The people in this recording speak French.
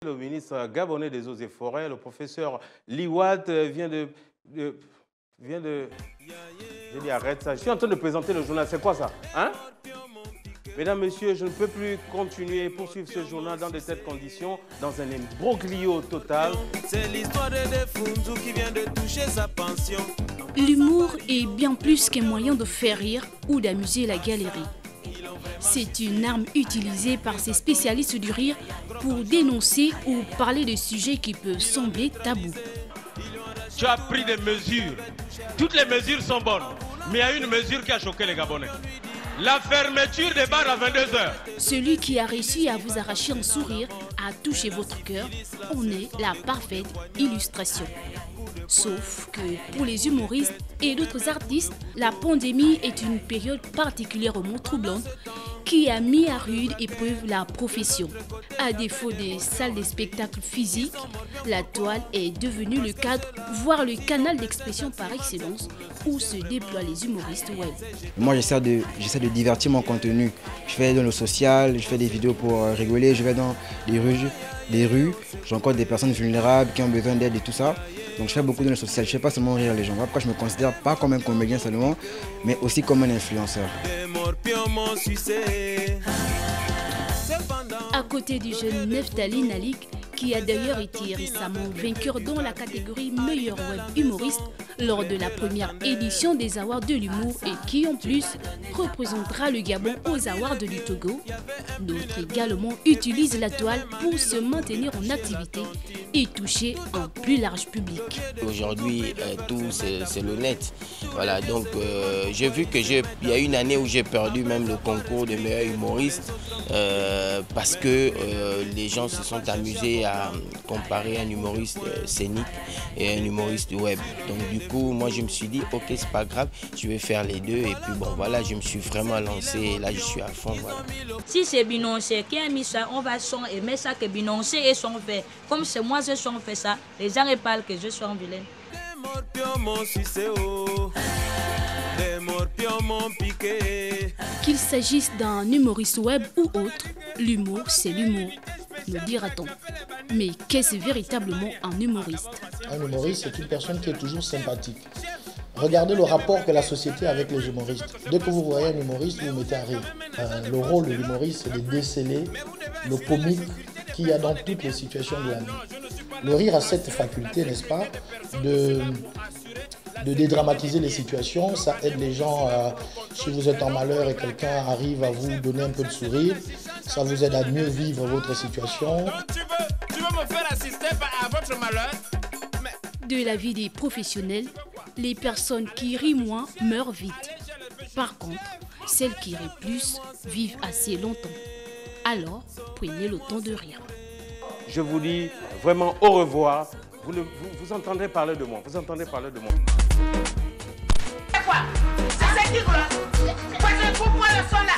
Le ministre gabonais des Eaux et Forêts, le professeur Liwat, vient de... J'ai dit arrête ça. Je suis en train de présenter le journal. C'est quoi ça? Hein? Mesdames, Messieurs, je ne peux plus continuer et poursuivre ce journal dans de telles conditions, dans un imbroglio total. C'est l'histoire de Funzu qui vient de toucher sa pension. L'humour est bien plus qu'un moyen de faire rire ou d'amuser la galerie. C'est une arme utilisée par ces spécialistes du rire pour dénoncer ou parler de sujets qui peuvent sembler tabous. Tu as pris des mesures. Toutes les mesures sont bonnes. Mais il y a une mesure qui a choqué les Gabonais. La fermeture des bars à 22h. Celui qui a réussi à vous arracher un sourire, à toucher votre cœur, en est la parfaite illustration. Sauf que pour les humoristes et d'autres artistes, la pandémie est une période particulièrement troublante qui a mis à rude épreuve la profession. À défaut des salles de spectacle physiques, la toile est devenue le cadre, voire le canal d'expression par excellence où se déploient les humoristes web. Moi, j'essaie de divertir mon contenu. Je fais dans le social, je fais des vidéos pour rigoler, je vais dans les rues, je rencontre des personnes vulnérables qui ont besoin d'aide et tout ça. Donc je fais beaucoup dans le social, je ne fais pas seulement rire les gens. Après, je me considère pas comme un comédien seulement, mais aussi comme un influenceur. À côté du jeune Neftali Nalik, qui a d'ailleurs été récemment vainqueur dans la catégorie meilleur web humoriste lors de la première édition des Awards de l'humour et qui en plus représentera le Gabon aux Awards du Togo. D'autres également utilisent la toile pour se maintenir en activité et toucher un plus large public. Aujourd'hui, tout c'est le net. Voilà, donc j'ai vu qu'il y a une année où j'ai perdu même le concours de meilleur humoriste parce que les gens se sont amusés à comparer un humoriste scénique et un humoriste web. Donc du coup, moi je me suis dit, ok, c'est pas grave, je vais faire les deux. Et puis bon, voilà, je me suis vraiment lancé et là je suis à fond. Voilà. Si c'est Binoncé qui a mis ça, on va aimer ça que Binoncé et son fait. Comme c'est moi je son fait ça, les gens parlent que je suis en vilaine. Qu'il s'agisse d'un humoriste web ou autre, l'humour c'est l'humour, me dira-t-on. Mais qu'est-ce véritablement un humoriste? Un humoriste, c'est une personne qui est toujours sympathique. Regardez le rapport que la société a avec les humoristes. Dès que vous voyez un humoriste, vous vous mettez à rire. Le rôle de l'humoriste, c'est de déceler le comique qu'il y a dans toutes les situations de la vie. Le rire a cette faculté, n'est-ce pas, de dédramatiser les situations. Ça aide les gens, si vous êtes en malheur et quelqu'un arrive à vous donner un peu de sourire, ça vous aide à mieux vivre votre situation. Tu veux me faire assister à votre malheur? De la vie des professionnels, les personnes qui rient moins meurent vite. Par contre, celles qui rient plus vivent assez longtemps. Alors, prenez le temps de rire. Je vous dis vraiment au revoir. Vous entendrez parler de moi. Vous entendrez parler de moi. C'est quoi? C'est qui là? Pourquoi le son là?